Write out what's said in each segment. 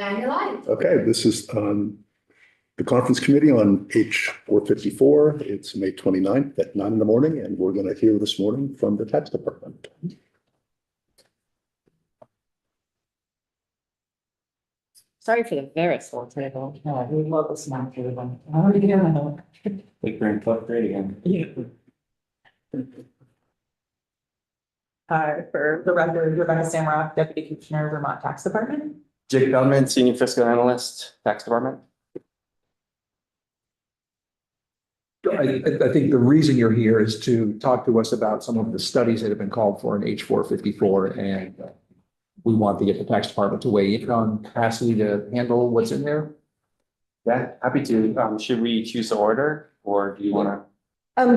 And you're live. Okay, this is the conference committee on H.454. It's May 29th at 9 in the morning, and we're going to hear this morning from the tax department. Sorry for the very small table. Yeah, we love the small table. Oh, yeah. Like we're in 12th grade again. Yeah. For the record, Rebecca Samrock, Deputy Commissioner, Vermont Tax Department. Jake Feldman, Senior Fiscal Analyst, Tax Department. I think the reason you're here is to talk to us about some of the studies that have been called for in H.454, and we want to get the tax department to weigh in on capacity to handle what's in there. Yeah, happy to. Should we choose the order or do you want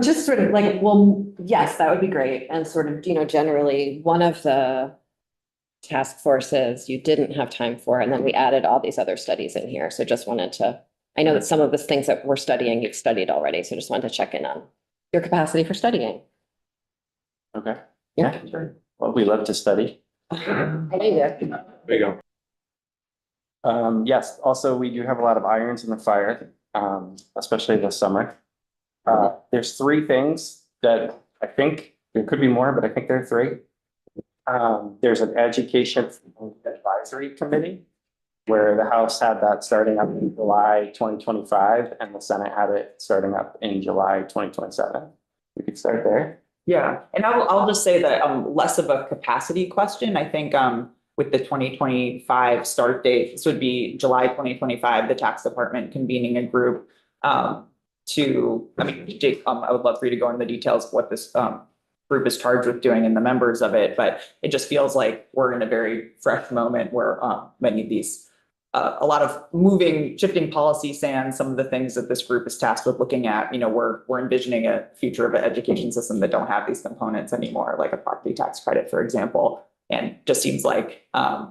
Just sort of like, well, yes, that would be great. And sort of, generally one of the task forces you didn't have time for, and then we added all these other studies in here. So just wanted to, I know that some of the things that we're studying, you've studied already. So just wanted to check in on your capacity for studying. to? Okay. Yeah. Sure. Well, we love to study. I know you do. There you go. Yes, also we do have a lot of irons in the fire, especially this summer. There's three things that I think there could be more, but I think there are three. There's an education advisory committee where the House had that starting up in July 2025 and the Senate had it starting up in July 2027. We could start there. Yeah, and I'll just say that less of a capacity question. I think with the 2025 start date, this would be July 2025, the tax department convening a group Jake, I would love for you to go into the details of what this group is charged with doing and the members of it, but it just feels like we're in a very fresh moment where many of these, a lot of shifting policy sands, some of the things that this group is tasked with looking at, we're envisioning a future of an education system that don't have these components anymore, like a property tax credit, for example, and just seems like a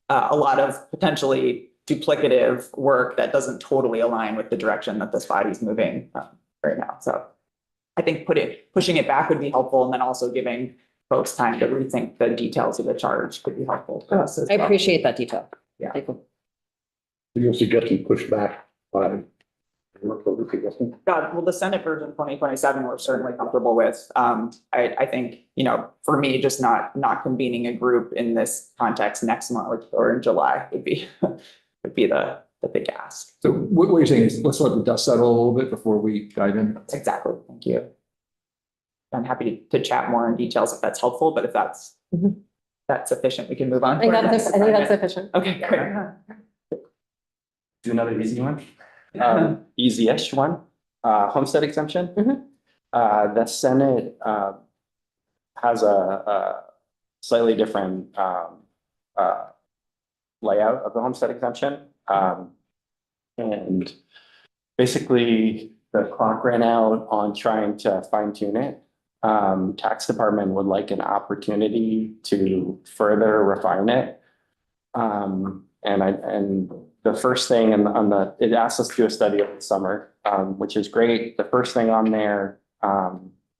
lot of potentially duplicative work that doesn't totally align with the direction that this body's moving right now. So I think pushing it back would be helpful, and then also giving folks time to rethink the details of the charge could be helpful for us as I well. appreciate that detail. Yeah. Thank you. You're suggesting push back by suggesting? Well, the Senate version 2027, we're certainly comfortable with. I think, for me, just not convening a group in this context next month or in July would be the big ask. So what you're saying is let's let the dust settle a little bit before we dive in. Exactly. Thank you. I'm happy to chat more in details if that's helpful, but if that's sufficient, we can move on. I think that's sufficient. Okay, great. Do another easy one. Easy-ish one, homestead exemption. The Senate has a slightly different layout of the homestead exemption. And basically the clock ran out on trying to fine tune it. Tax department would like an opportunity to further refine it. And the first thing it asked us to do a study over the summer, which is great. The first thing on there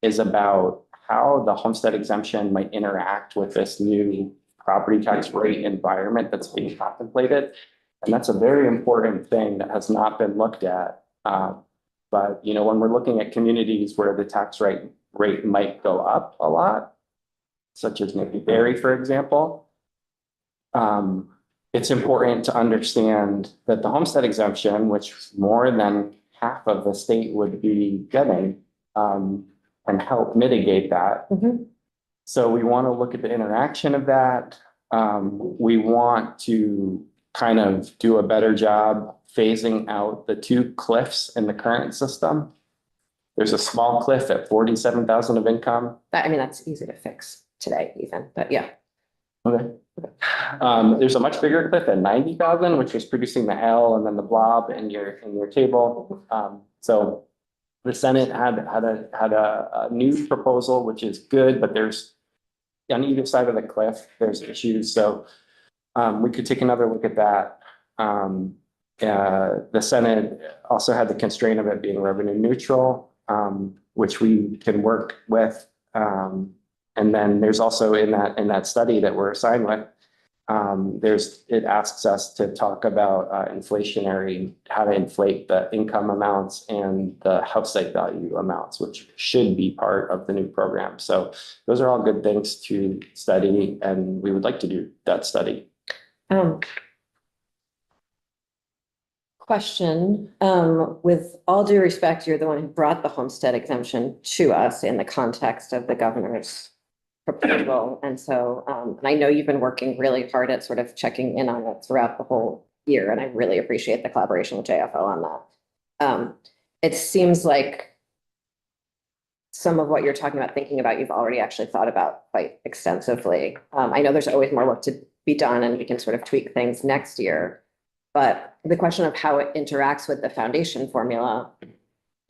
is about how the homestead exemption might interact with this new property tax rate environment that's being contemplated. And that's a very important thing that has not been looked at. But when we're looking at communities where the tax rate might go up a lot, such as maybe Barrie, for example, it's important to understand that the homestead exemption, which more than half of the state would be getting, and help mitigate that. So we want to look at the interaction of that. We want to kind of do a better job phasing out the two cliffs in the current system. There's a small cliff at 47,000 of income. That's easy to fix today even, but yeah. Okay. There's a much bigger cliff at 90,000, which was producing the L and then the blob in your table. So the Senate had a new proposal, which is good, but there's on either side of the cliff, there's issues. So we could take another look at that. The Senate also had the constraint of it being revenue neutral, which we can work with. And then there's also in that study that we're assigned with, it asks us to talk about inflationary, how to inflate the income amounts and the house site value amounts, which should be part of the new program. So those are all good things to study, and we would like to do that study. Question, with all due respect, you're the one who brought the homestead exemption to us in the context of the governor's proposal. And so, and I know you've been working really hard at sort of checking in on it throughout the whole year, and I really appreciate the collaboration with JFO on that. It seems like some of what you're talking about, thinking about, you've already actually thought about quite extensively. I know there's always more work to be done, and we can sort of tweak things next year. But the question of how it interacts with the foundation formula,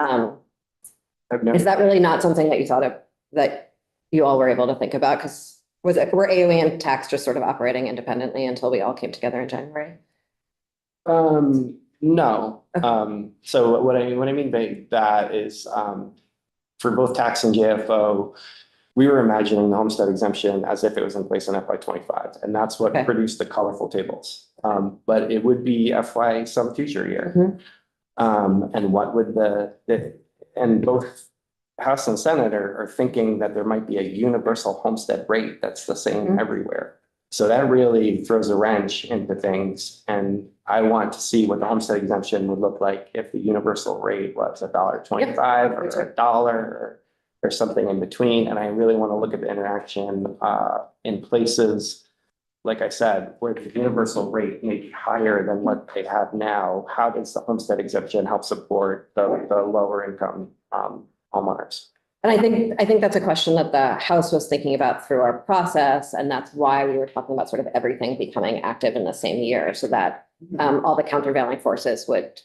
is that really not something that you thought of, that you all were able to think about? Because were AOE and tax just sort of operating independently until we all came together in January? No. Okay. So what I mean by that is, for both tax and JFO, we were imagining the homestead exemption as if it was in place in FY25, and that's what Okay. produced the colorful tables. But it would be FY some future year. And what would and both House and Senate are thinking that there might be a universal homestead rate that's the same everywhere. So that really throws a wrench into things. And I want to see what the homestead exemption would look like if the universal rate was $1.25 or $1 or something in between. And I really want to look at the interaction in places, like I said, where the universal rate may be higher than what they have now. How does the homestead exemption help support the lower income homeowners? And I think that's a question that the House was thinking about through our process, and that's why we were talking about sort of everything becoming active in the same year, so that all the countervailing forces would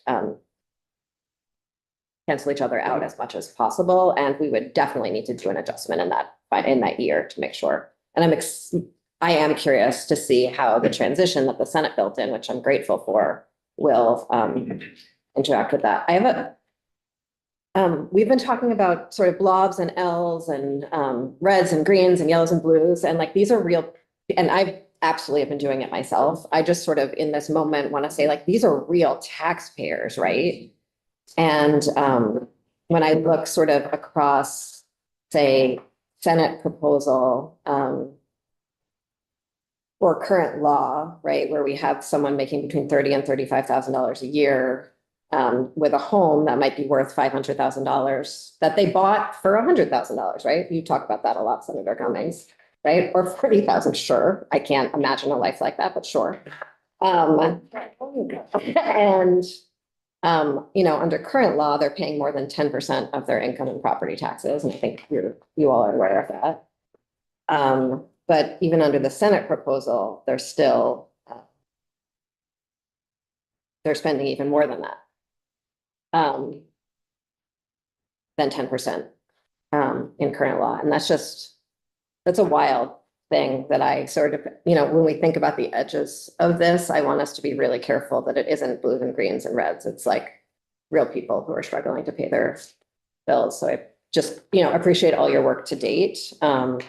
cancel each other out as much as possible, and we would definitely need to do an adjustment in that year to make sure. And I am curious to see how the transition that the Senate built in, which I'm grateful for, will interact with that. I have we've been talking about sort of blobs and Ls and reds and greens and yellows and blues, and like these are real, and I've absolutely been doing it myself. I just sort of in this moment want to say, like, these are real taxpayers, right? And when I look sort of across, say, Senate proposal or current law, right, where we have someone making between $30,000 and $35,000 a year with a home that might be worth $500,000 that they bought for $100,000, right? You talk about that a lot, Senator Cummings, right? Or 40,000, sure. I can't imagine a life like that, but sure. And under current law, they're paying more than 10% of their income in property taxes, and I think you all are aware of that. But even under the Senate proposal, they're still they're spending even more than that. Than 10% in current law. And that's a wild thing that I sort of, when we think about the edges of this, I want us to be really careful that it isn't blues and greens and reds. It's like real people who are struggling to pay their bills. So I just, appreciate all your work to date. And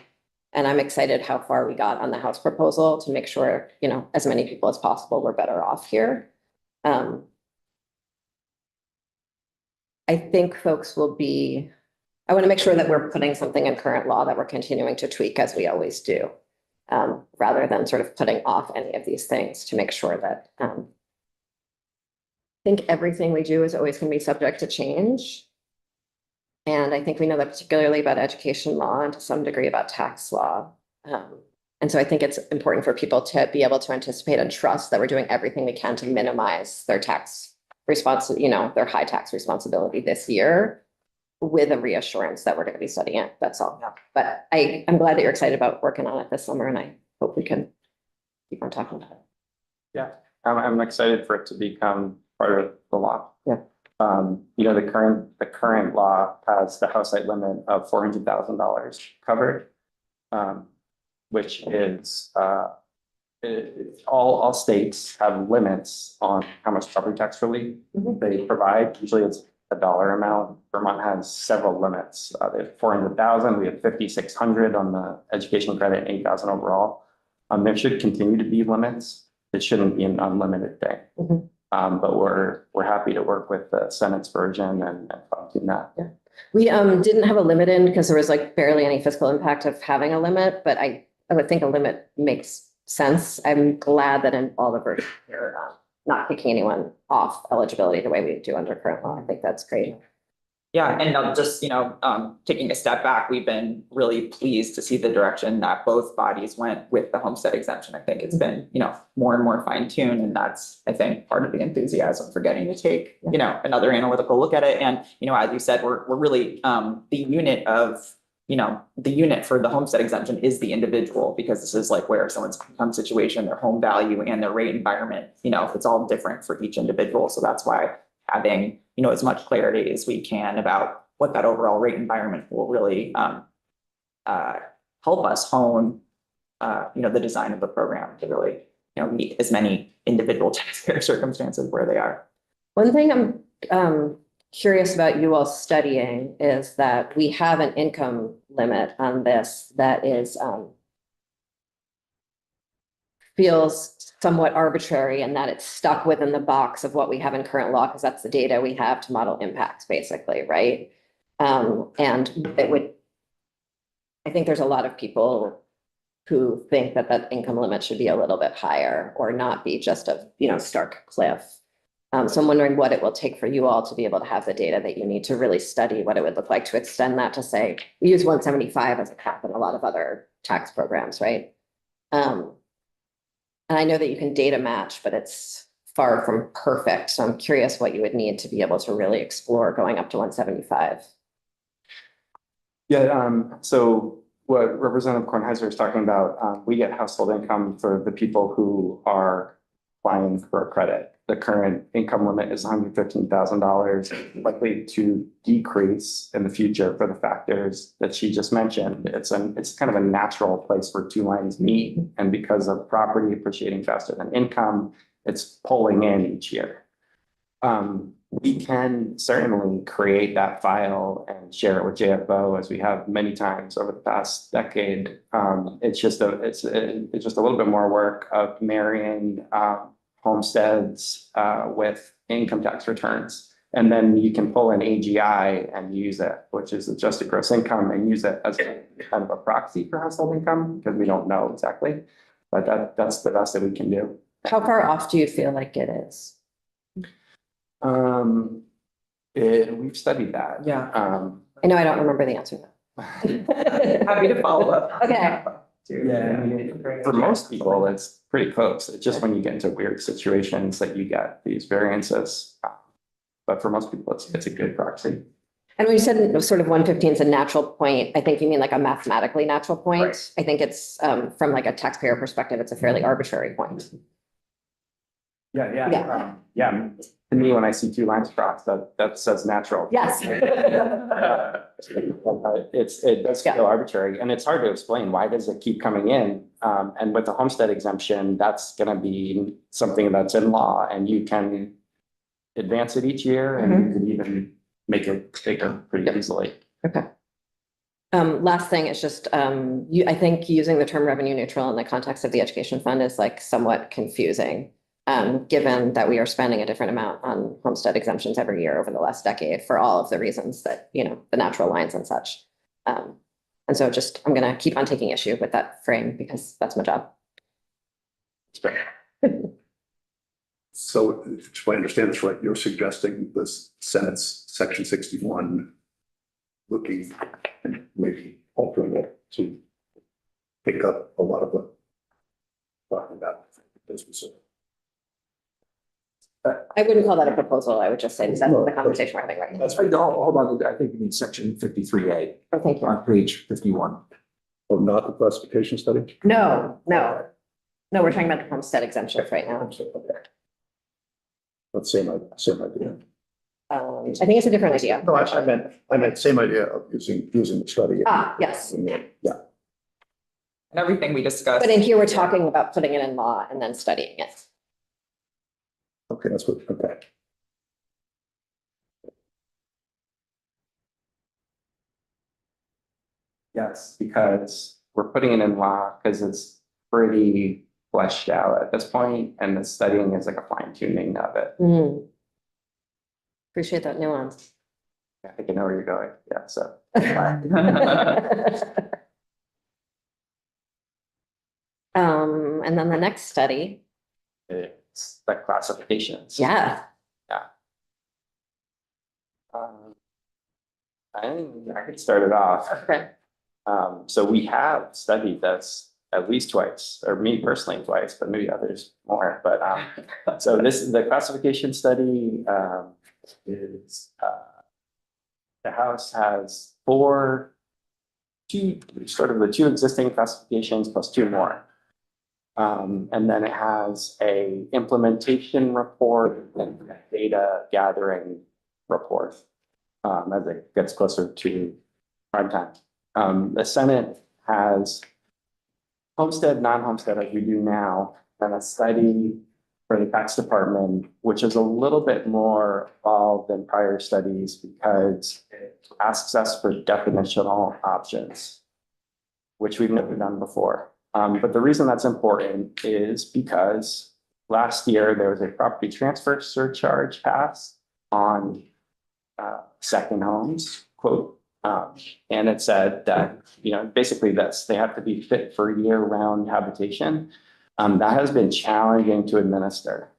I'm excited how far we got on the House proposal to make sure, as many people as possible were better off here. I think folks will be, I want to make sure that we're putting something in current law that we're continuing to tweak as we always do, rather than sort of putting off any of these things to make sure that I think everything we do is always going to be subject to change. And I think we know that particularly about education law and to some degree about tax law. And so I think it's important for people to be able to anticipate and trust that we're doing everything we can to minimize their tax their high tax responsibility this year, with a reassurance that we're going to be studying it. That's all. But I'm glad that you're excited about working on it this summer, and I hope we can keep on talking about it. Yeah, I'm excited for it to become part of the law. Yeah. The current law has the house site limit of $400,000 covered, which is all states have limits on how much property tax relief they provide. Usually it's a dollar amount. Vermont has several limits. They have 400,000. We have 5,600 on the education credit, 8,000 overall. There should continue to be limits. It shouldn't be an unlimited thing. Mhm. But we're happy to work with the Senate's version and fine-tune that. We didn't have a limit in because there was like barely any fiscal impact of having a limit, but I would think a limit makes sense. I'm glad that in all the versions you're not kicking anyone off eligibility the way we do under current law. I think that's great. Yeah, and just, taking a step back, we've been really pleased to see the direction that both bodies went with the homestead exemption. I think it's been, more and more fine tuned, and that's, I think, part of the enthusiasm for getting to take, another analytical look at it. And, as you said, we're really, the unit for the homestead exemption is the individual, because this is like where someone's income situation, their home value, and their rate environment, it's all different for each individual. So that's why having, as much clarity as we can about what that overall rate environment will really help us hone, the design of the program to really, meet as many individual taxpayer circumstances where they are. One thing I'm curious about you all studying is that we have an income limit on this that is feels somewhat arbitrary, and that it's stuck within the box of what we have in current law, because that's the data we have to model impacts, basically, right? And it would, I think there's a lot of people who think that that income limit should be a little bit higher or not be just a, stark cliff. So I'm wondering what it will take for you all to be able to have the data that you need to really study what it would look like to extend that to say, we use 175 as a cap in a lot of other tax programs, right? And I know that you can data match, but it's far from perfect. So I'm curious what you would need to be able to really explore going up to 175. Yeah, so what Representative Kornheiser is talking about, we get household income for the people who are applying for a credit. The current income limit is $115,000, likely to decrease in the future for the factors that she just mentioned. It's kind of a natural place where two lines meet, and because of property appreciating faster than income, it's pulling in each year. We can certainly create that file and share it with JFO, as we have many times over the past decade. It's just a little bit more work of marrying homesteads with income tax returns. And then you can pull in AGI and use it, which is adjusted gross income, and use it as a kind of a proxy for household income, because we don't know exactly. But that's the best that we can do. How far off do you feel like it is? We've studied that. Yeah. I know I don't remember the answer. Happy to follow up. Okay. Yeah, I mean, for most people, it's pretty close. It's just when you get into weird situations that you get these variances. But for most people, it's a good proxy. And when you said sort of 115 is a natural point, I think you mean like a mathematically natural point. Right. I think it's from like a taxpayer perspective, it's a fairly arbitrary point. Yeah. To me, when I see two lines crossed, that says natural. Yes. It does feel arbitrary, and it's hard to explain. Why does it keep coming in? And with the homestead exemption, that's going to be something that's in law, and you can advance it each year, and you can even make it bigger pretty easily. Okay. Last thing is just, I think using the term revenue neutral in the context of the education fund is like somewhat confusing. Given that we are spending a different amount on homestead exemptions every year over the last decade for all of the reasons that, the natural lines and such. And so I'm going to keep on taking issue with that frame because that's my job. So if I understand this right, you're suggesting the Senate's Section 61 looking and maybe altering it to pick up a lot of what we're talking about business. I wouldn't call that a proposal. I would just say that's the conversation we're having right now. That's right. Hold on. I think you mean section 53A Oh, thank you. on page 51. Or not the classification study? No, we're talking about the homestead exemptions right now. That's same idea. I think it's a different idea. No, I meant same idea of using the study. Yes. Yeah. And everything we discussed. But in here, we're talking about putting it in law and then studying it. Okay, that's what, okay. Yes, because we're putting it in law because it's pretty fleshed out at this point, and the studying is like a fine tuning of it. Hmm. Appreciate that nuance. I think I know where you're going. Yeah, so. And then the next study, It's the classifications. yeah, Um, I could start it off. okay, So we have studied this at least twice, or me personally twice, but maybe others more. But so this is the classification study is the house has two existing classifications plus two more. And then it has a implementation report and data gathering report as it gets closer to prime time. The Senate has homestead, non-homestead, as we do now, and a study for the tax department, which is a little bit more involved than prior studies because it asks us for definitional options, which we've never done before. But the reason that's important is because last year there was a property transfer surcharge passed on second homes, quote. And it said that, basically they have to be fit for year-round habitation. That has been challenging to administer.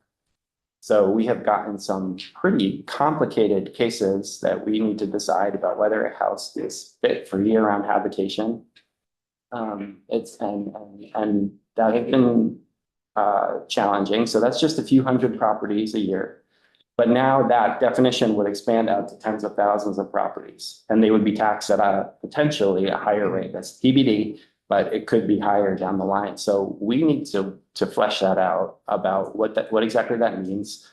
So we have gotten some pretty complicated cases that we need to decide about whether a house is fit for year-round habitation. And that has been challenging. So that's just a few hundred properties a year. But now that definition would expand out to tens of thousands of properties, and they would be taxed at potentially a higher rate. That's TBD, but it could be higher down the line. So we need to flesh that out about what exactly that means.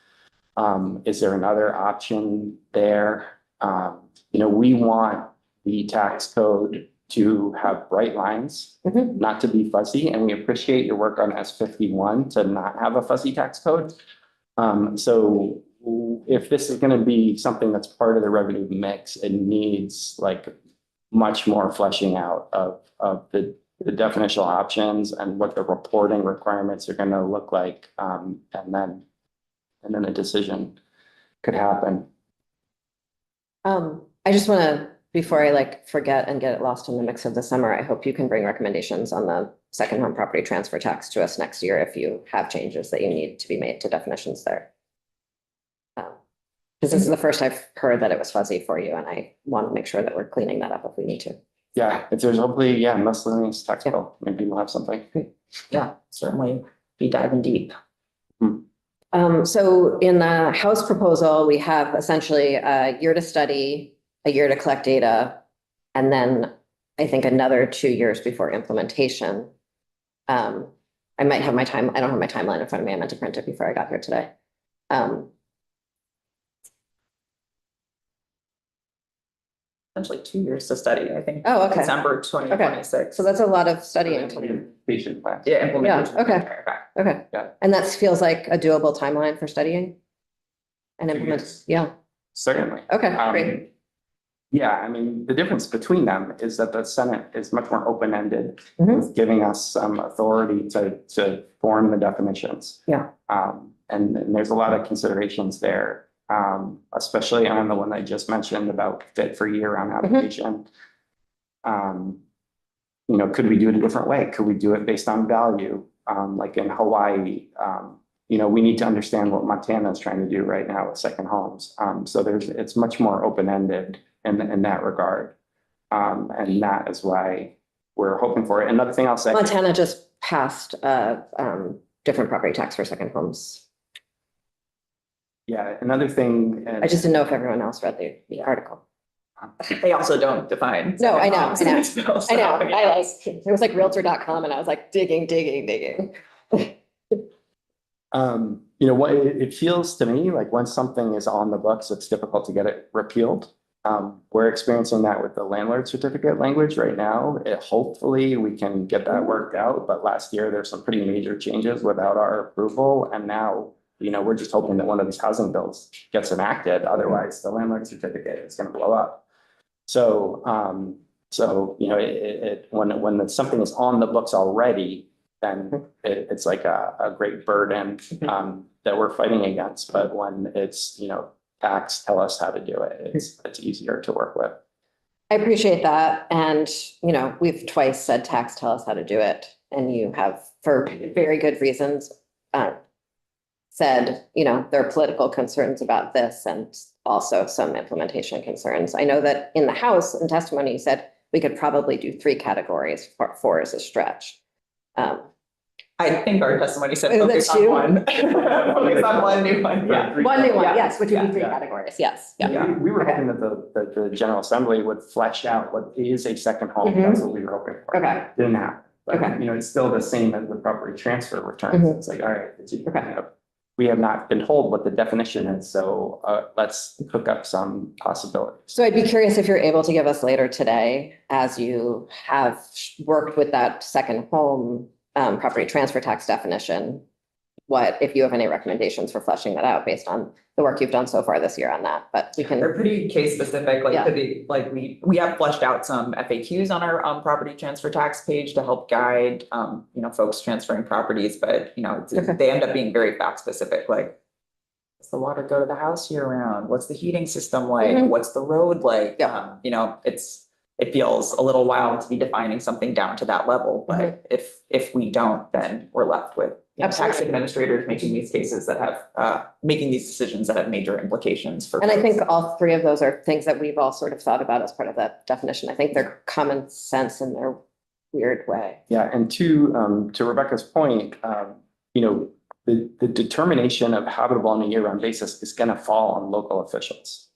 Is there another option there? We want the tax code to have bright lines, not to be fuzzy, and we appreciate your work on S51 to not have a fuzzy tax code. So if this is going to be something that's part of the revenue mix, it needs like much more fleshing out of the definitional options and what the reporting requirements are going to look like. And then a decision could happen. I just want to, before I forget and get it lost in the mix of the summer, I hope you can bring recommendations on the second home property transfer tax to us next year if you have changes that you need to be made to definitions there. Because this is the first I've heard that it was fuzzy for you, and I want to make sure that we're cleaning that up if we need to. Yeah, if there's hopefully, miscellaneous tax bill, maybe we'll have something. Yeah, certainly be diving deep. So in the House proposal, we have essentially a year to study, a year to collect data, and then I think another 2 years before implementation. I might have I don't have my timeline in front of me. I meant to print it before I got here today. Essentially 2 years to study, I think. Oh, okay. December 2026. So that's a lot of studying. Implementation plan. Yeah, implementation. Yeah, okay. Okay. Yeah. And that feels like a doable timeline for studying? And 2 implement, years. yeah, Certainly. okay, great. Yeah, I mean, the difference between them is that the Senate is much more open-ended, Mhm. with giving us some authority to form the definitions. Yeah. And there's a lot of considerations there, especially on the one I just mentioned about fit for year-round habitation. Could we do it a different way? Could we do it based on value? Like in Hawaii, we need to understand what Montana is trying to do right now with second homes. So it's much more open-ended in that regard. And that is why we're hoping for it. Another thing I'll say. Montana just passed different property tax for second homes. Yeah, another thing. I just didn't know if everyone else read the article. They also don't define. No, I know, homes in this bill, so, I know, yeah. it was like realtor.com and I was like digging. What it feels to me like once something is on the books, it's difficult to get it repealed. We're experiencing that with the landlord certificate language right now. Hopefully we can get that worked out, but last year there's some pretty major changes without our approval. And now, we're just hoping that one of these housing bills gets enacted. Otherwise the landlord certificate is going to blow up. So, when something is on the books already, then it's like a great burden, that we're fighting against. But when it's, tax tell us how to do it, it's easier to work with. I appreciate that. And, we've twice said tax tell us how to do it. And you have, for very good reasons, said, there are political concerns about this and also some implementation concerns. I know that in the House, in testimony, you said we could probably do 3 categories, 4 is a stretch. I think our testimony said Oh, focus that's on you? one. Focus on one new one, yeah. One new one, Yeah. yes, which would be Yeah. 3 categories, yes. Yeah. Yeah, we were hoping that the General Assembly would flesh out what is a second home. That's what we were hoping for. Okay. Didn't happen. But, Okay. it's still the same as the property transfer returns. Mhm. It's like, all right, Okay. we have not been told what the definition is, so let's cook up some possibilities. So I'd be curious if you're able to give us later today, as you have worked with that second home property transfer tax definition, if you have any recommendations for fleshing that out based on the work you've done so far this year on that, but we They're can, pretty case specific, Yeah. could be, we have fleshed out some FAQs on our property transfer tax page to help guide, folks transferring properties, but, Okay. they end up being very fact specific, like, does the water go to the house year round? What's the heating system like? Mhm. What's the road like? Yeah. It feels a little wild to be defining something down to that level, but if we don't, then we're left with tax Absolutely. administrators making these cases that have, making these decisions that have major implications for. and I think folks. all 3 of those are things that we've all sort of thought about as part of that definition. I think they're common sense in their weird way. Yeah, and to Rebecca's point, the determination of habitable on a year-round basis is gonna fall on local officials.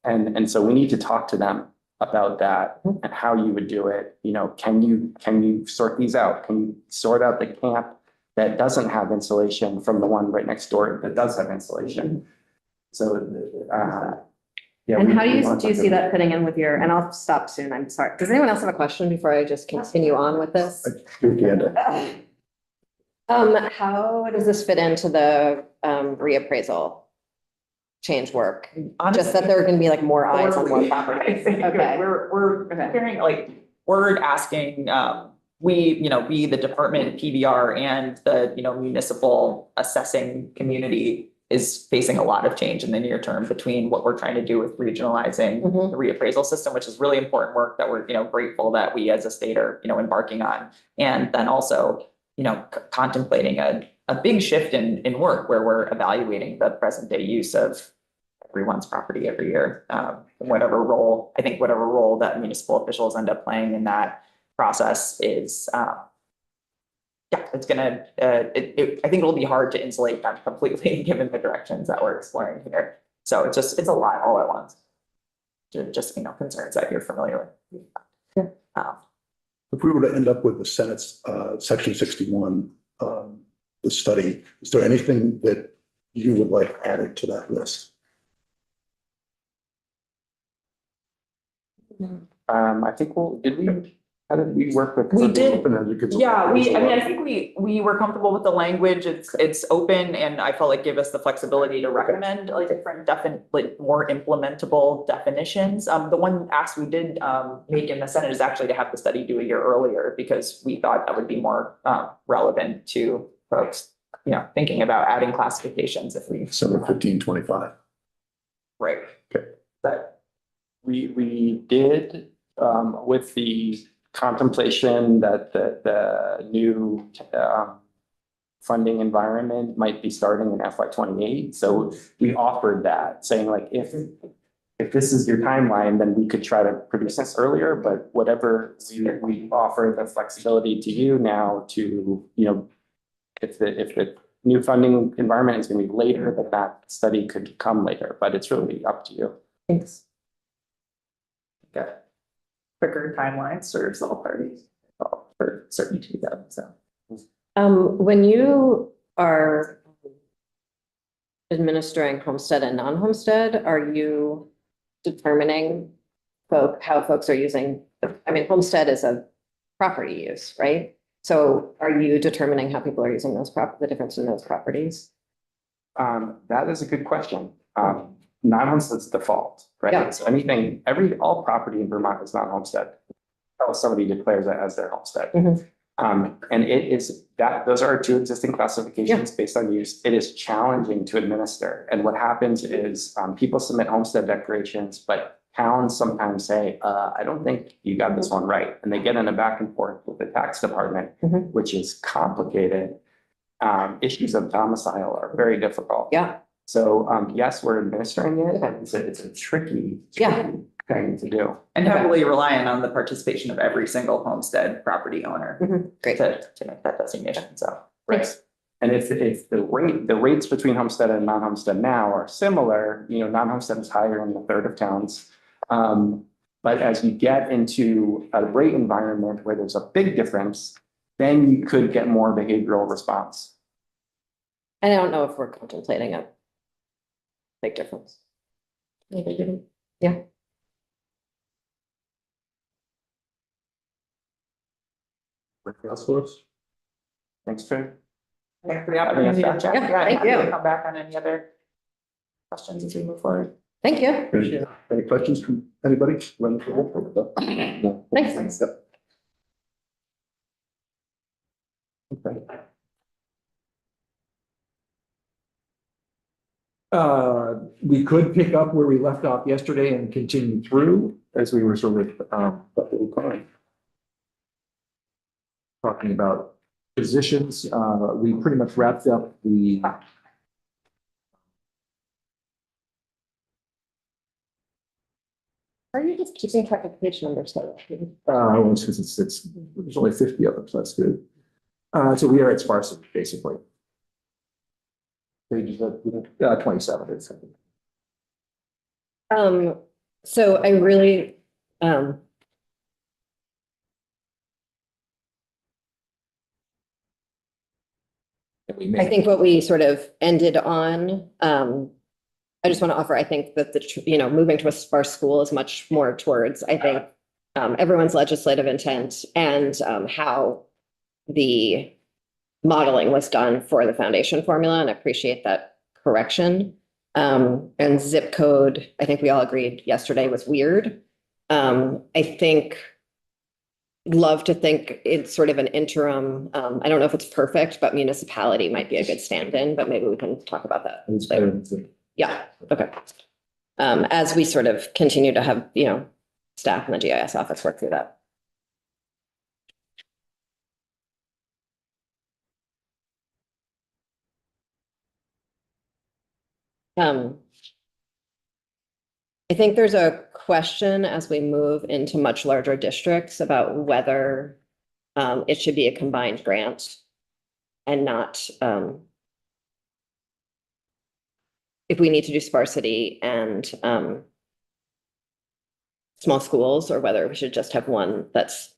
And so we need to talk to them about that and how you would do it. Can you sort these out? Can you sort out the camp that doesn't have insulation from the one right next door that does have insulation? So, yeah. And we- how do we you, want do you to- see that fitting in with your, and I'll stop soon, I'm sorry. Does anyone else have a question before I just continue on with this? How does this fit into the reappraisal change work? Just that there are gonna be like more eyes on one property. Okay. We're Okay. hearing we're asking, we, the department, PBR and the, municipal assessing community is facing a lot of change in the near term between what we're trying to do with regionalizing Mhm. the reappraisal system, which is really important work that we're, grateful that we as a state are, embarking on. And then also, contemplating a big shift in work where we're evaluating the present day use of everyone's property every year. Whatever role that municipal officials end up playing in that process is, it's gonna, I think it'll be hard to insulate them completely given the directions that we're exploring here. So it's a lot all at once. Just, concerns that you're familiar with. If we were to end up with the Senate's section 61, the study, is there anything that you would like added to that list? I think how did we work with? We did. Open as it gets- Yeah, I think we were comfortable with the language. It's open and I felt like give us the flexibility to recommend different more implementable definitions. The one ask we did make in the Senate is actually to have the study due a year earlier because we thought that would be more relevant to folks, thinking about adding classifications if we. December 15, 25. Right. Okay. But We did, with the contemplation that the new funding environment might be starting in FY 28. So we offered that, saying if this is your timeline, then we could try to produce this earlier, but whatever we offer the flexibility to you now to, if the new funding environment is gonna be later, that study could come later, but it's really up to you. Thanks. got quicker timeline serves all parties for certainty though, so. When you are administering homestead and non-homestead, are you determining how folks are using, homestead is a property use, right? So are you determining how people are using the difference in those properties? That is a good question. Non-homestead's default, right? Yeah. So all property in Vermont is non-homestead. Until somebody declares it as their homestead. Mhm. And it is that, those are our two existing classifications based on use. It is challenging to administer. And what happens is, people submit homestead declarations, but towns sometimes say, I don't think you got this one right. And they get in a back and forth with the tax department, Mhm. which is complicated. Issues of domicile are very difficult. Yeah, So, yes, we're administering it, and it's a tricky thing to do. And Okay. heavily reliant on the participation of every single homestead property owner great. to make that designation, so. Thanks. And if the rates between homestead and non-homestead now are similar, non-homestead is higher in a third of towns. But as you get into a rate environment where there's a big difference, then you could get more behavioral response. And I don't know if we're contemplating a big difference. Yeah. Anything else for us? Thanks for Thanks for the opportunity to chat. Yeah, thank happy to you. come back on any other questions as we move forward. Thank you. Any questions from anybody? No. Thanks. Yep. Okay. We could pick up where we left off yesterday and continue through as we were sort of, talking about positions. We pretty much wrapped up the Are you just keeping track of page numbers? well, since there's only 50 of them, so that's good. So we are at sparsity, basically. Pages of, 27. So I really, I think what we sort of ended on, I just want to offer, I think that moving to a sparse school is much more towards, I think, everyone's legislative intent and how the modeling was done for the foundation formula, and I appreciate that correction. And zip code, I think we all agreed yesterday was weird. I think, love to think it's sort of an interim, I don't know if it's perfect, but municipality might be a good stand-in, but maybe we can talk about that later. Yeah, okay. As we sort of continue to have, staff in the GIS office work through that. I think there's a question as we move into much larger districts about whether it should be a combined grant and not if we need to do sparsity and small schools, or whether we should just have one that's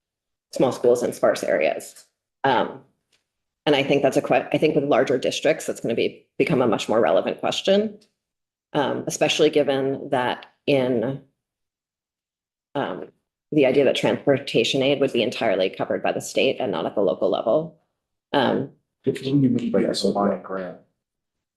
small schools in sparse areas. And I think that's I think with larger districts, that's going to become a much more relevant question, especially given that in the idea that transportation aid would be entirely covered by the state and not at the local level. What do you mean by a combined grant?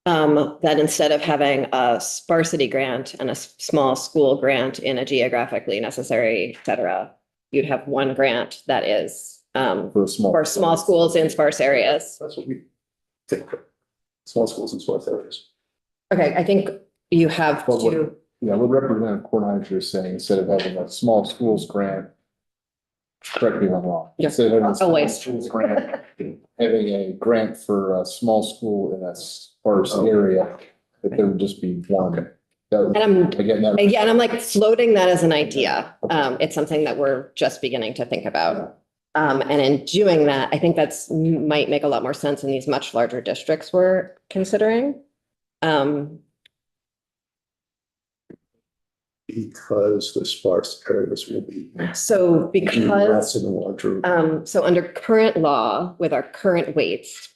That instead of having a sparsity grant and a small school grant in a geographically necessary, et cetera, you'd have one grant that is for small schools in sparse areas. That's what we think. Small schools and sparse areas. Okay, I think you have But what- to, Yeah, what Representative Cornhiger is saying, instead of having a small schools grant, correct me if I'm wrong. Yeah, Instead of having a small always. schools grant, having a grant for a small school in a sparse area, that there would just be one. That would- and Again, that. again, I'm like floating that as an idea. It's something that we're just beginning to think about. And in doing that, I think that's might make a lot more sense in these much larger districts we're considering. Because the sparse areas will be. So because, Less in the larger. so under current law, with our current weights,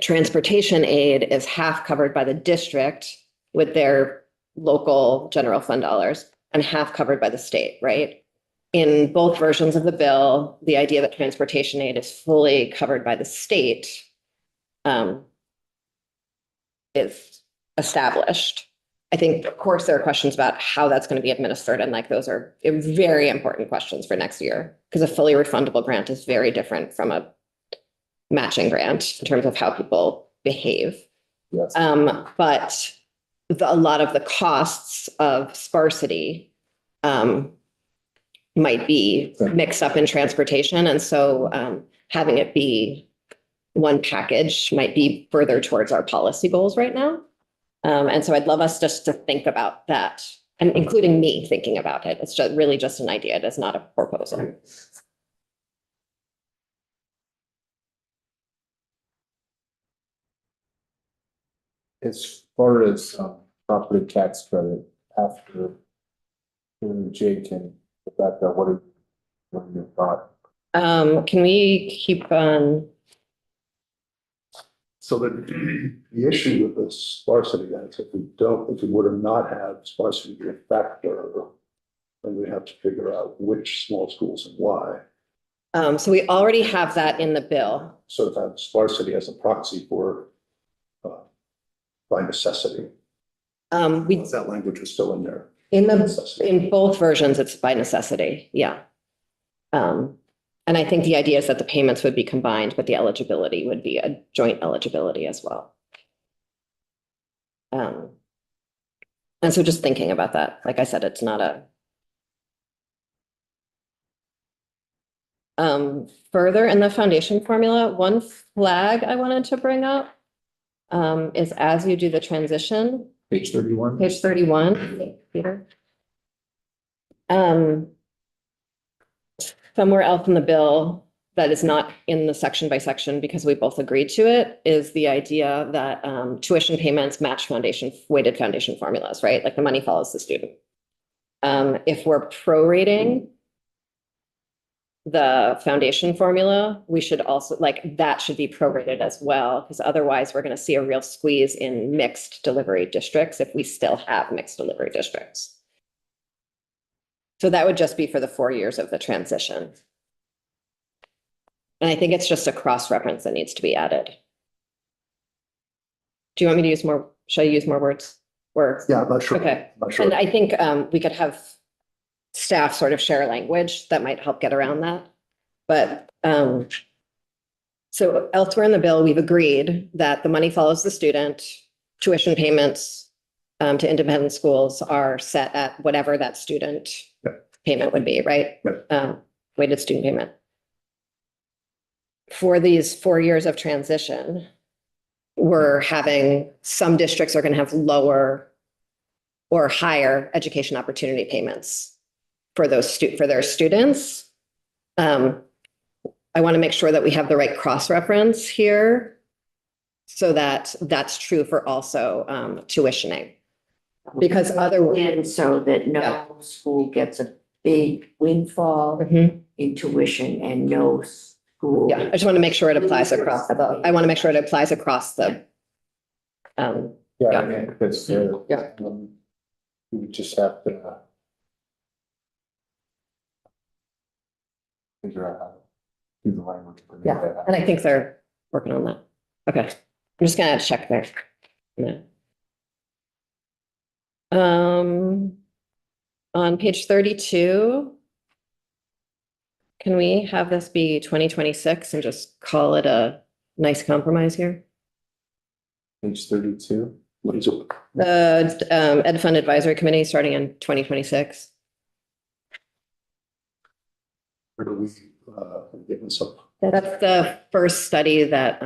transportation aid is half covered by the district with their local general fund dollars and half covered by the state, right? In both versions of the bill, the idea that transportation aid is fully covered by the state is established. I think, of course, there are questions about how that's going to be administered, and like those are very important questions for next year, because a fully refundable grant is very different from a matching grant in terms of how people behave. Yes. But a lot of the costs of sparsity might be mixed up in transportation. And so having it be one package might be further towards our policy goals right now. And so I'd love us just to think about that, and including me thinking about it. It's just really just an idea. It is not a proposal. As far as property tax credit after Jake and Rebecca, what are your thoughts? Can we keep on? So the issue with the sparsity then is if we were to not have sparsity be a factor, then we have to figure out which small schools and why. So we already have that in the bill. Sort of have sparsity as a proxy for by necessity. That language is still in there. In both versions, it's by necessity, yeah. And I think the idea is that the payments would be combined, but the eligibility would be a joint eligibility as well. And so just thinking about that, like I said, it's not a. Further in the foundation formula, one flag I wanted to bring up is as you do the transition. Page 31. Page 31, Peter. Somewhere else in the bill that is not in the section by section because we both agreed to it is the idea that tuition payments match weighted foundation formulas, right? Like the money follows the student. If we're prorating the foundation formula, we should also, like, that should be prorated as well, because otherwise we're going to see a real squeeze in mixed delivery districts if we still have mixed delivery districts. So that would just be for the 4 years of the transition. And I think it's just a cross-reference that needs to be added. Do you want me to use more? Should I use more words? Yeah, I'm not sure. Okay. I'm not sure. And I think we could have staff sort of share language that might help get around that. But so elsewhere in the bill, we've agreed that the money follows the student. Tuition payments to independent schools are set at whatever that student payment would be, right? Weighted student payment. For these 4 years of transition, we're having some districts are going to have lower or higher education opportunity payments for those for their students. I want to make sure that we have the right cross-reference here so that that's true for also tuitioning. Because And so that no school gets a big windfall in tuition and no school. Yeah, I just want to make sure it applies across the, I want to make sure it applies across the. Yeah, I mean, because Yeah. we would just have to figure out how to do the language. Yeah, and I think they're working on that. Okay, I'm just gonna check there. Yeah. On page 32, can we have this be 2026 and just call it a nice compromise here? Page 32. What is it? The Ed Fund Advisory Committee starting in 2026. Where do we give us up? That's the first study that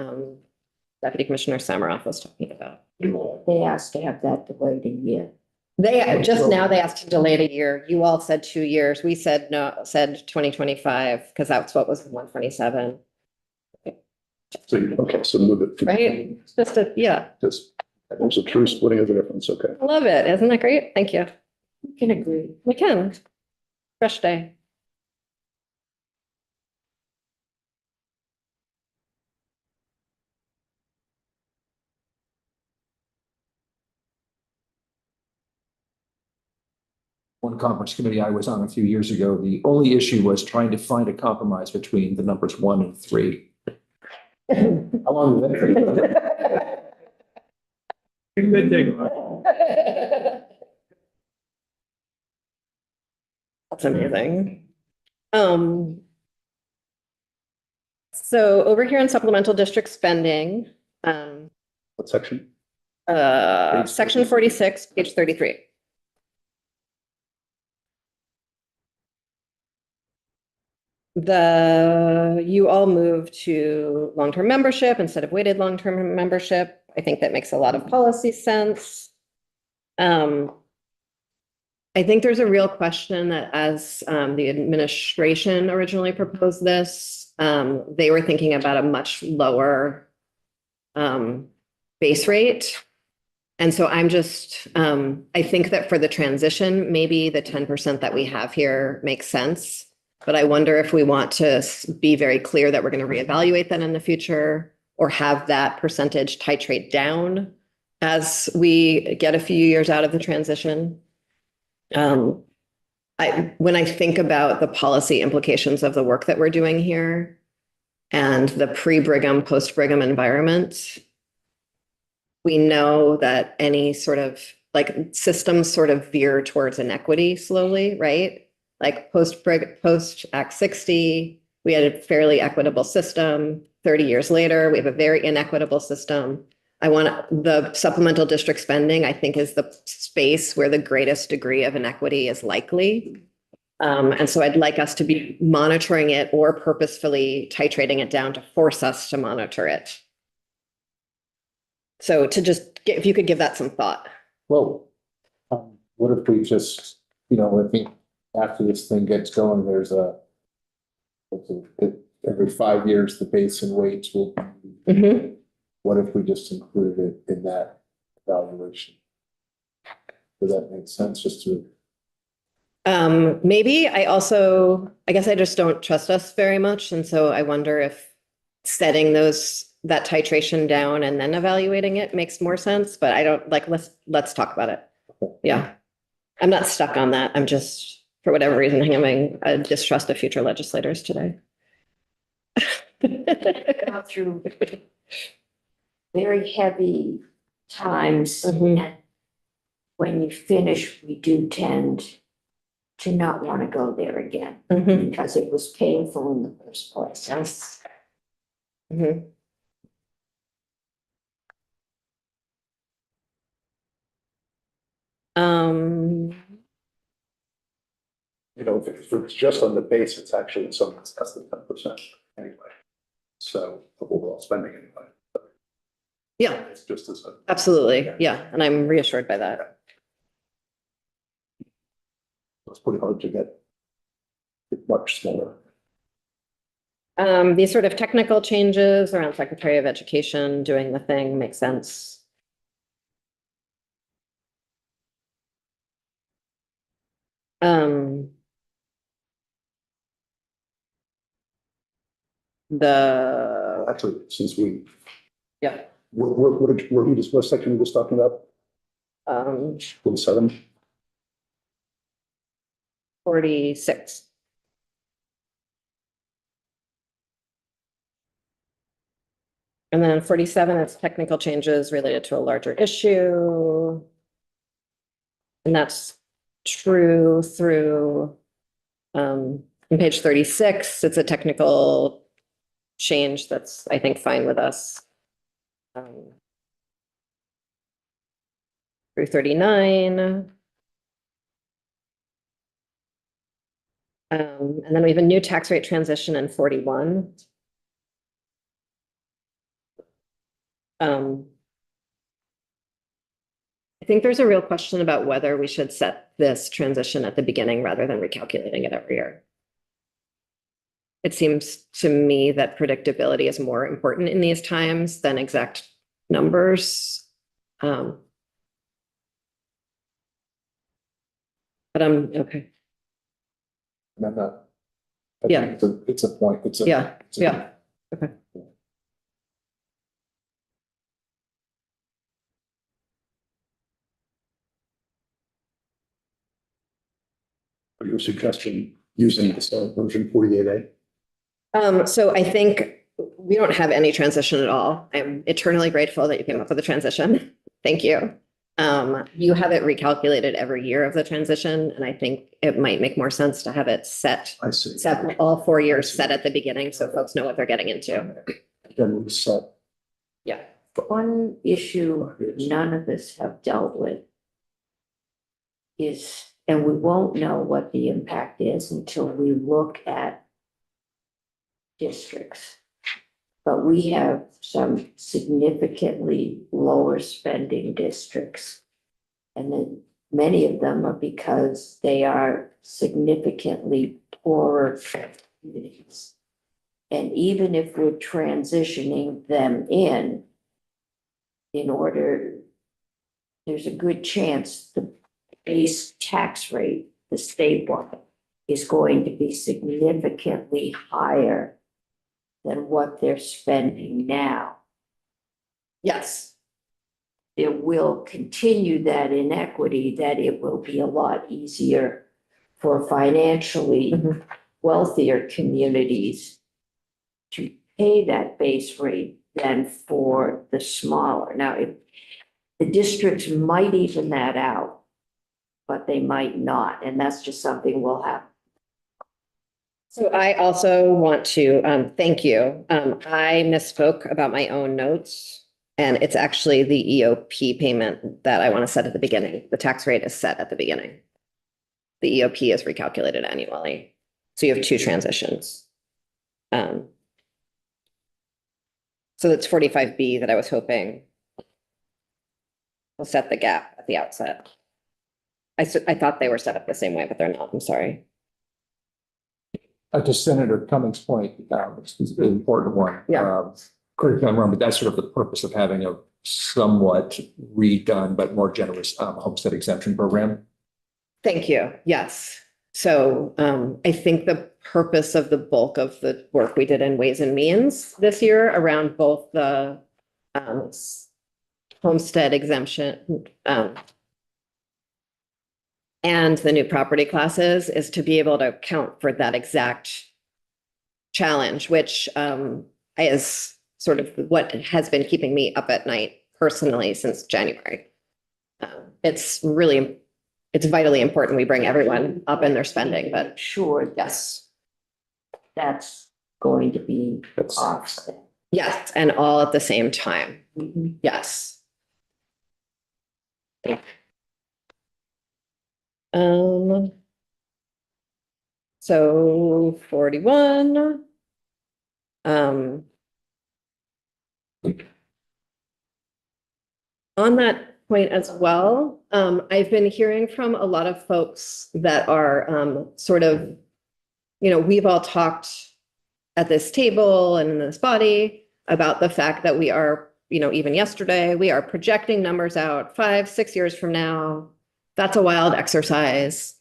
Deputy Commissioner Samaroff was talking about. They asked to have that delayed a year. They just now they asked to delay it a year. You all said 2 years. We said no, said 2025 because that's what was 127. So, okay, so move it. Right? Just a, yeah, Just, there's a true splitting of the difference, okay. I love it. Isn't that great? Thank you. You can agree. We can. Fresh day. One conference committee I was on a few years ago, the only issue was trying to find a compromise between the numbers 1 and 3. How long did that take? That's amazing. So over here in supplemental district spending, What section? section 46, page 33. You all moved to long-term membership instead of weighted long-term membership. I think that makes a lot of policy sense. I think there's a real question that as the administration originally proposed this, they were thinking about a much lower base rate. And so I'm just, I think that for the transition, maybe the 10% that we have here makes sense. But I wonder if we want to be very clear that we're going to reevaluate that in the future or have that percentage titrate down as we get a few years out of the transition. When I think about the policy implications of the work that we're doing here and the pre-Brigham, post-Brigham environment, we know that any sort of like systems sort of veer towards inequity slowly, right? Like post Act 60, we had a fairly equitable system. 30 years later, we have a very inequitable system. The supplemental district spending, I think, is the space where the greatest degree of inequity is likely. And so I'd like us to be monitoring it or purposefully titrating it down to force us to monitor it. So to just if you could give that some thought. Well, what if we just, I think after this thing gets going, there's every 5 years, the base and weights will be. Mm-hmm. What if we just included it in that evaluation? Does that make sense just to? Maybe I guess I just don't trust us very much. And so I wonder if setting that titration down and then evaluating it makes more sense, but I don't let's talk about it. Okay. Yeah. I'm not stuck on that. I'm just, for whatever reason, having a distrust of future legislators today. Go through very heavy times. Mhm. And when you finish, we do tend to not want to go there again Mhm. because it was painful in the first place. Yes. Mhm. If it's just on the base, it's actually in some less than 10% anyway. So of overall spending anyway. Yeah, It's just as a. absolutely. Yeah. And I'm reassured by that. It's pretty hard to get it much smaller. These sort of technical changes around Secretary of Education doing the thing makes sense. The Actually, since we, yeah, what section we just talking about? 47? 46. And then 47, it's technical changes related to a larger issue. And that's true through on page 36, it's a technical change that's, I think, fine with us. Through 39. And then we have a new tax rate transition in 41. I think there's a real question about whether we should set this transition at the beginning rather than recalculating it every year. It seems to me that predictability is more important in these times than exact numbers. But I'm okay. I'm not. Yeah. It's a point. Yeah. Okay. Are you suggesting using this version 48A? So I think we don't have any transition at all. I'm eternally grateful that you came up with a transition. Thank you. You have it recalculated every year of the transition, and I think it might make more sense to have it set, I see. set all 4 years set at the beginning, so folks know what they're getting into. Then we set. Yeah. One issue none of us have dealt with is, and we won't know what the impact is until we look at districts. But we have some significantly lower spending districts. And then many of them are because they are significantly poorer communities. And even if we're transitioning them in order, there's a good chance the base tax rate, the state one, is going to be significantly higher than what they're spending now. Yes. It will continue that inequity, that it will be a lot easier for financially Mhm. wealthier communities to pay that base rate than for the smaller. Now, if the districts might even that out, but they might not, and that's just something we'll have. So I also want to thank you. I misspoke about my own notes, and it's actually the EOP payment that I want to set at the beginning. The tax rate is set at the beginning. The EOP is recalculated annually. So you have 2 transitions. So that's 45B that I was hoping will set the gap at the outset. I thought they were set up the same way, but they're not. I'm sorry. To Senator Cummings' point, is an important one. Yeah. Correct me if I'm wrong, but that's sort of the purpose of having a somewhat redone but more generous homestead exemption program. Thank you. Yes. So I think the purpose of the bulk of the work we did in Ways and Means this year around both the homestead exemption and the new property classes is to be able to account for that exact challenge, which is sort of what has been keeping me up at night personally since January. It's vitally important we bring everyone up in their spending, but Sure, yes, that's going to be That's offset. yes, and all at the same time. Mhm. Yes. So 41. On that point as well, I've been hearing from a lot of folks that are sort of, we've all talked at this table and in this body about the fact that we are, even yesterday, we are projecting numbers out 5-6 years from now. That's a wild exercise.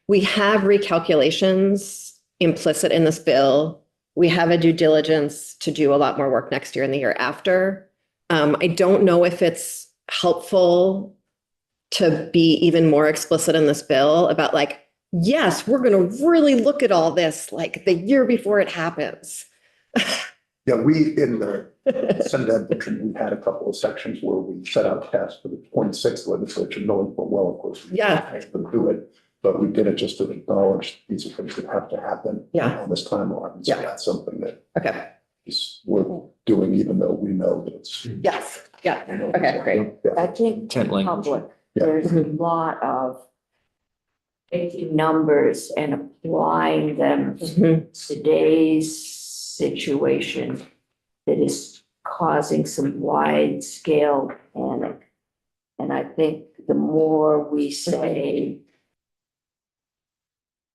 We have recalculations implicit in this bill. We have a due diligence to do a lot more work next year and the year after. I don't know if it's helpful to be even more explicit in this bill about like, yes, we're going to really look at all this like the year before it happens. Yeah, we, in the Senate Edmonton, we had a couple of sections where we set out tasks for the 26th legislature, knowing full well, of course. Yeah. We could do it, but we did it just to acknowledge these are things that have to happen. Yeah. On this timeline. So Yeah. that's something that Okay. is worth doing, even though we know that it's. Yes. Yeah. Okay, great. Yeah. I think Intent language. public, Yeah. there's a lot of taking numbers and applying them to today's situation that is causing some wide scale panic. And I think the more we say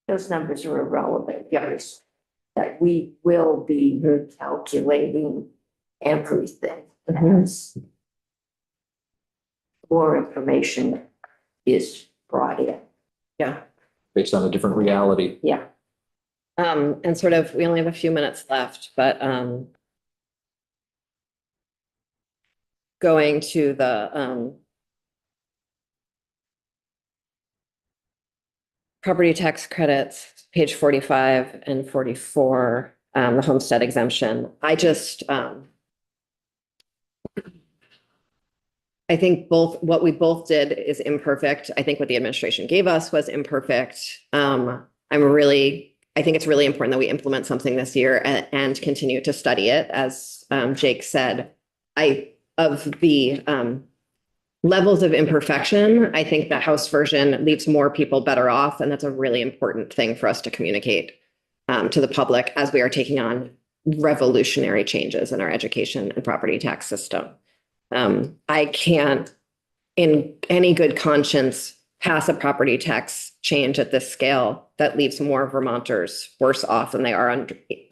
those numbers are irrelevant, yes, that we will be calculating everything as more information is brought in. Yeah. Based on a different reality. Yeah. And sort of, we only have a few minutes left, but going to the property tax credits, page 45 and 44, the homestead exemption. I I think what we both did is imperfect. I think what the administration gave us was imperfect. I think it's really important that we implement something this year and continue to study it. As Jake said, of the levels of imperfection, I think the House version leaves more people better off, and that's a really important thing for us to communicate to the public as we are taking on revolutionary changes in our education and property tax system. I can't, in any good conscience, pass a property tax change at this scale that leaves more Vermonters worse off than they are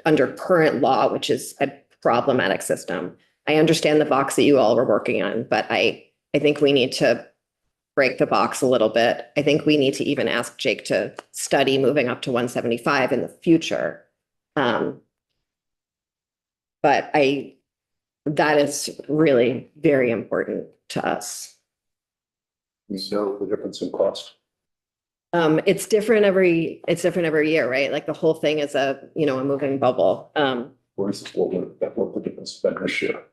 under current law, which is a problematic system. I understand the box that you all were working on, but I think we need to break the box a little bit. I think we need to even ask Jake to study moving up to 175 in the future. But that is really very important to us. We know the difference in cost. It's different every year, right? Like the whole thing is a moving bubble. For instance, what the difference has been this year?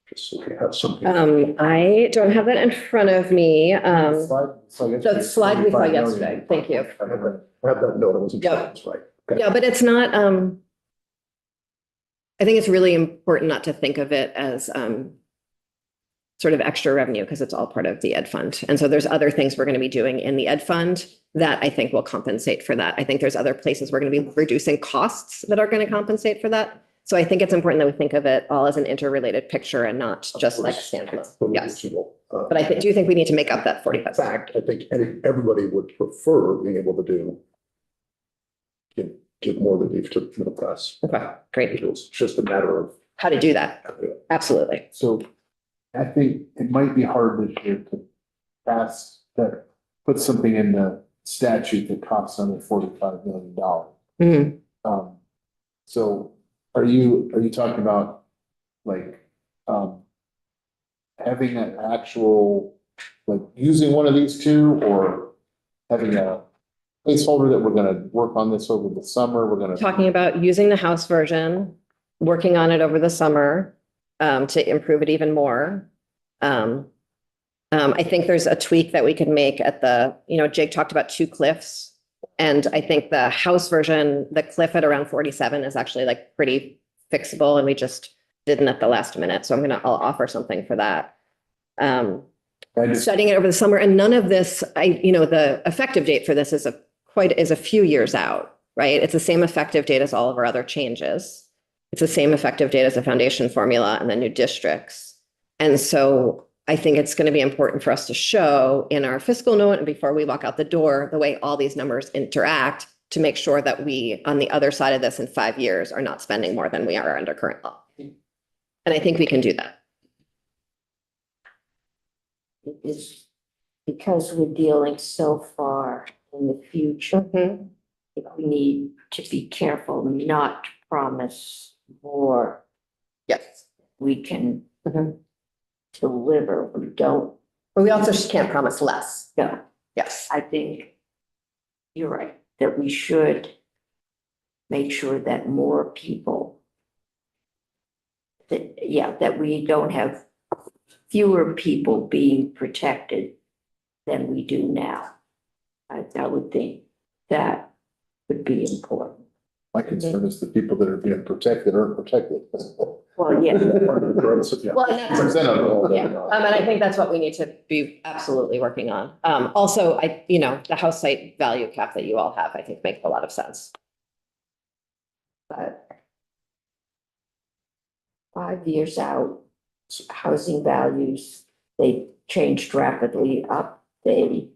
Just so we have something. I don't have that in front of me. So The slide we saw yesterday. Thank you. I have that note, it wasn't sure, Yep. that's right. Okay. Yeah, but it's not, I think it's really important not to think of it as sort of extra revenue because it's all part of the ed fund. And so there's other things we're going to be doing in the ed fund that I think will compensate for that. I think there's other places we're going to be reducing costs that are going to compensate for that. So I think it's important that we think of it all as an interrelated picture and not just like standalone. Yes. But I do think we need to make up that 45. In fact, I think everybody would prefer being able to give more relief to middle class. Okay, great. It's just a matter of. How to do that. Absolutely. So I think it might be hard this year to pass that, put something in the statute that costs under $45 million. Mhm. So are you talking about like, having an actual, like using one of these two or having a placeholder that we're gonna work on this over the summer? We're gonna. Talking about using the House version, working on it over the summer to improve it even more. I think there's a tweak that we could make at Jake talked about 2 cliffs. And I think the House version, the cliff at around 47 is actually like pretty fixable and we just didn't at the last minute. So I'll offer something for that. Studying it over the summer and none of this, the effective date for this is a few years out, right? It's the same effective date as all of our other changes. It's the same effective date as the foundation formula and the new districts. And so I think it's going to be important for us to show in our fiscal note and before we walk out the door, the way all these numbers interact to make sure that we, on the other side of this in 5 years, are not spending more than we are under current law. And I think we can do that. It is because we're dealing so far in the future. We need to be careful not to promise more. Yes. We can deliver. We don't. But we also can't promise less. No, Yes. I think you're right, that we should make sure that more people that we don't have fewer people being protected than we do now. I would think that would be important. My concern is the people that are being protected aren't protected. Well, yeah. Well, and that's, Percent of it all. yeah, and I think that's what we need to be absolutely working on. Also, the house site value cap that you all have, I think makes a lot of sense. But 5 years out, housing values, they changed rapidly up. They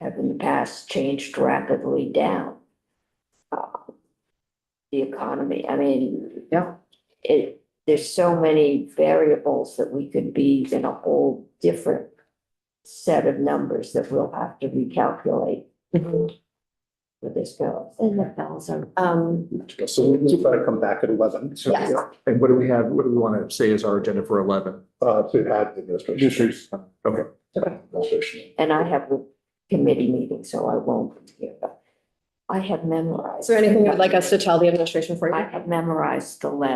have in the past changed rapidly down. The economy, I mean, Yeah. There's so many variables that we could be in a whole different set of numbers that we'll have to recalculate for this goes. And the bells are, So we've got to come back at 11. So, Yes. And what do we want to say is our agenda for 11? to add the administration. Okay. Administration. and I have a committee meeting, so I won't be here, but I have memorized. Is there anything you'd like us to tell the administration for you? I have memorized the letter.